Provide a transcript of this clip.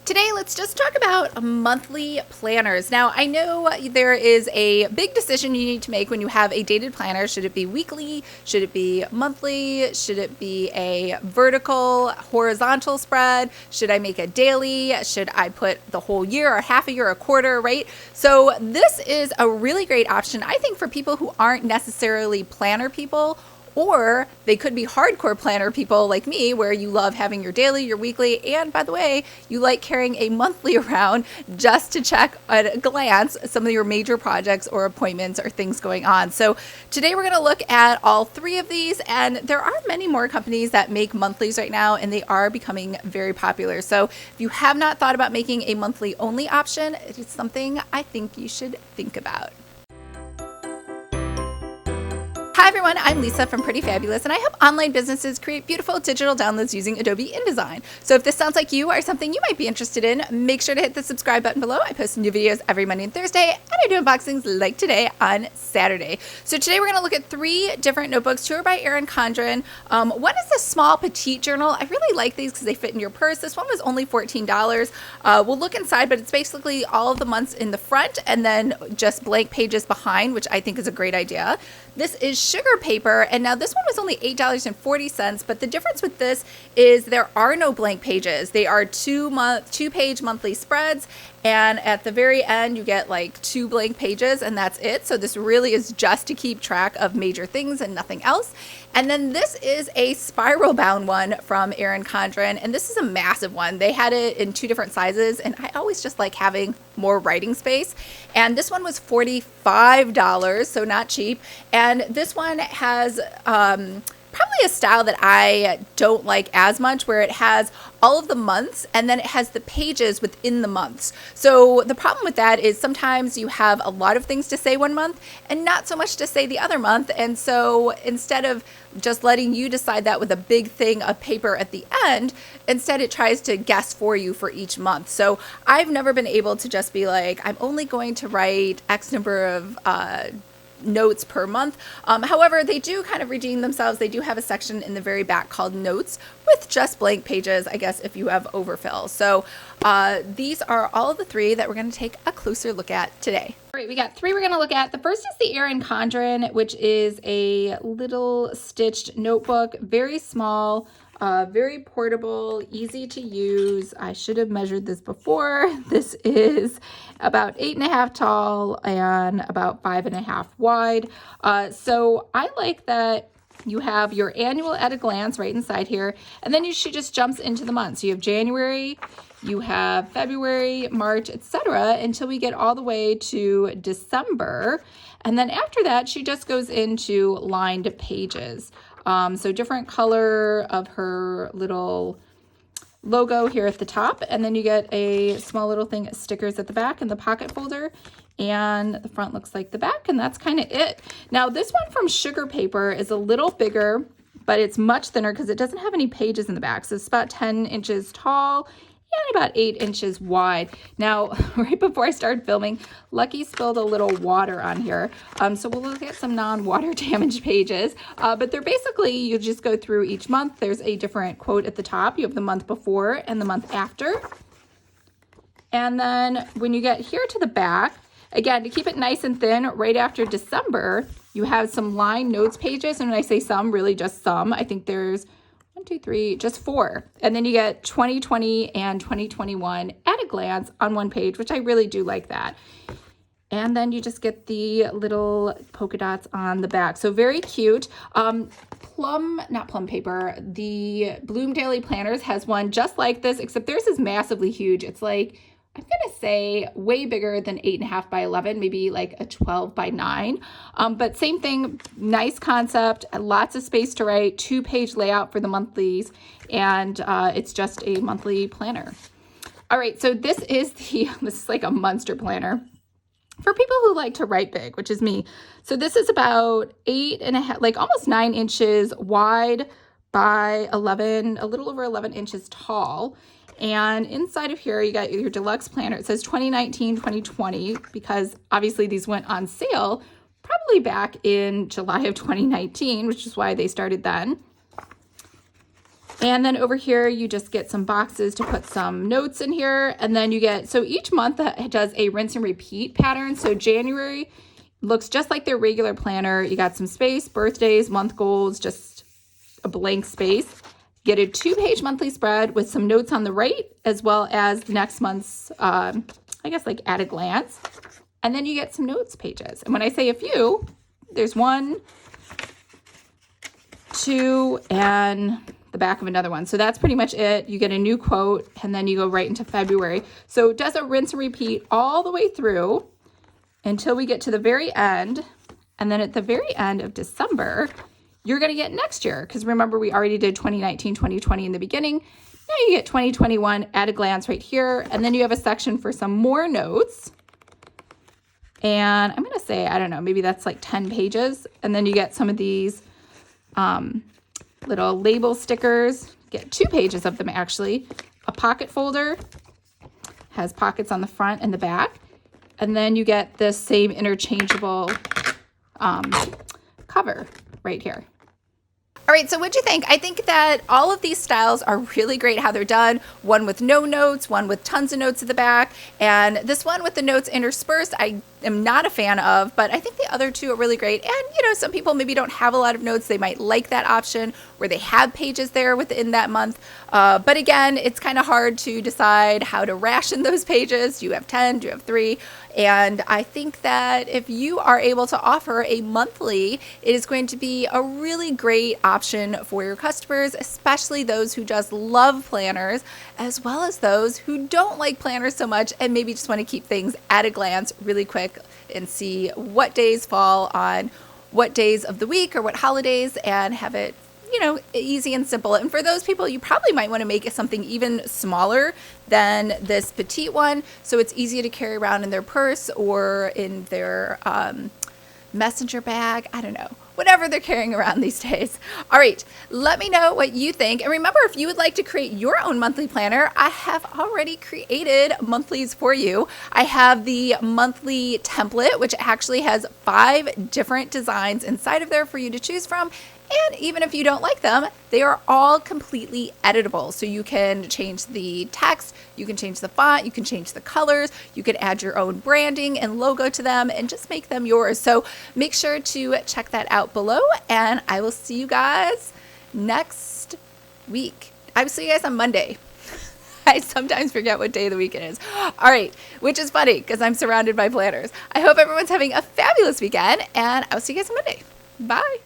Today, let's just talk about monthly planners. Now, I know there is a big decision you need to make when you have a dated planner. Should it be weekly? Should it be monthly? Should it be a vertical, horizontal spread? Should I make a daily? Should I put the whole year or half a year, a quarter, right? So this is a really great option, I think, for people who aren't necessarily planner people, or they could be hardcore planner people like me, where you love having your daily, your weekly, and by the way, you like carrying a monthly around just to check at a glance some of your major projects or appointments or things going on. So today we're going to look at all three of these, and there are many more companies that make monthlies right now, and they are becoming very popular. So if you have not thought about making a monthly only option, it is something I think you should think about. Hi everyone, I'm Lisa from Pretty Fabulous, and I help online businesses create beautiful digital downloads using Adobe InDesign. So if this sounds like you or something you might be interested in, make sure to hit the subscribe button below. I post new videos every Monday and Thursday, and I do unboxings like today on Saturday. So today we're going to look at three different notebooks. Two are by Erin Condren. One is a small petite journal. I really like these because they fit in your purse. This one was only $14. We'll look inside, but it's basically all of the months in the front and then just blank pages behind, which I think is a great idea. This is sugar paper, and now this one was only $8.40, but the difference with this is there are no blank pages. They are two-page monthly spreads, and at the very end you get like 2 blank pages, and that's it. So this really is just to keep track of major things and nothing else. And then this is a spiral bound one from Erin Condren, and this is a massive one. They had it in 2 different sizes, and I always just like having more writing space. And this one was $45, so not cheap. And this one has probably a style that I don't like as much, where it has all of the months and then it has the pages within the months. So the problem with that is sometimes you have a lot of things to say one month and not so much to say the other month. And so instead of just letting you decide that with a big thing of paper at the end, instead it tries to guess for you for each month. So I've never been able to just be like, I'm only going to write X number of notes per month. However, they do kind of redeem themselves. They do have a section in the very back called notes with just blank pages, I guess, if you have overfill. So these are all of the three that we're going to take a closer look at today. All right, we got 3 we're going to look at. The first is the Erin Condren, which is a little stitched notebook, very small, very portable, easy to use. I should have measured this before. This is about 8.5 tall and about 5.5 wide. So I like that you have your annual at a glance right inside here, and then she just jumps into the months. So you have January, you have February, March, etc., until we get all the way to December. And then after that, she just goes into lined pages. So different color of her little logo here at the top, and then you get a small little thing of stickers at the back in the pocket folder, and the front looks like the back, and that's kind of it. Now this one from Sugar Paper is a little bigger, but it's much thinner because it doesn't have any pages in the back. So it's about 10 inches tall and about 8 inches wide. Now, right before I started filming, Lucky spilled a little water on here. So we'll look at some non-water damaged pages. But they're basically, you just go through each month. There's a different quote at the top. You have the month before and the month after. And then when you get here to the back, again, to keep it nice and thin, right after December, you have some line notes pages. And when I say some, really just some. I think there's 1, 2, 3, just 4. And then you get 2020 and 2021 at a glance on one page, which I really do like that. And then you just get the little polka dots on the back. So very cute. Not plum paper, the Bloom Daily Planners has one just like this, except theirs is massively huge. It's like, I'm going to say way bigger than 8.5 by 11, maybe like a 12 by 9. But same thing, nice concept, lots of space to write, 2-page layout for the monthlies, and it's just a monthly planner. All right, so this is like a monster planner for people who like to write big, which is me. So this is about 8.5, like almost 9 inches wide by 11, a little over 11 inches tall. And inside of here, you got your deluxe planner. It says 2019, 2020, because obviously these went on sale probably back in July of 2019, which is why they started then. And then over here, you just get some boxes to put some notes in here. And then you get, so each month does a rinse and repeat pattern. So January looks just like their regular planner. You got some space, birthdays, month goals, just a blank space. Get a 2-page monthly spread with some notes on the right, as well as next month's, I guess, like at a glance. And then you get some notes pages. And when I say a few, there's 1, 2, and the back of another one. So that's pretty much it. You get a new quote, and then you go right into February. So it does a rinse and repeat all the way through until we get to the very end. And then at the very end of December, you're going to get next year. Because remember, we already did 2019, 2020 in the beginning. Now you get 2021 at a glance right here. And then you have a section for some more notes. And I'm going to say, I don't know, maybe that's like 10 pages. And then you get some of these little label stickers. Get 2 pages of them, actually. A pocket folder. Has pockets on the front and the back. And then you get this same interchangeable cover right here. All right, so what'd you think? I think that all of these styles are really great how they're done. One with no notes, one with tons of notes at the back, and this one with the notes interspersed, I am not a fan of, but I think the other two are really great. And, you know, some people maybe don't have a lot of notes. They might like that option where they have pages there within that month. But again, it's kind of hard to decide how to ration those pages. Do you have 10? Do you have 3? And I think that if you are able to offer a monthly, it is going to be a really great option for your customers, especially those who just love planners, as well as those who don't like planners so much and maybe just want to keep things at a glance really quick and see what days fall on what days of the week or what holidays and have it, you know, easy and simple. And for those people, you probably might want to make it something even smaller than this petite one, so it's easy to carry around in their purse or in their messenger bag. I don't know, whatever they're carrying around these days. All right, let me know what you think. And remember, if you would like to create your own monthly planner, I have already created monthlies for you. I have the monthly template, which actually has 5 different designs inside of there for you to choose from. And even if you don't like them, they are all completely editable. So you can change the text, you can change the font, you can change the colors, you can add your own branding and logo to them and just make them yours. So make sure to check that out below, and I will see you guys next week. I will see you guys on Monday. I sometimes forget what day of the week it is. All right, which is funny because I'm surrounded by planners. I hope everyone's having a fabulous weekend, and I'll see you guys on Monday. Bye.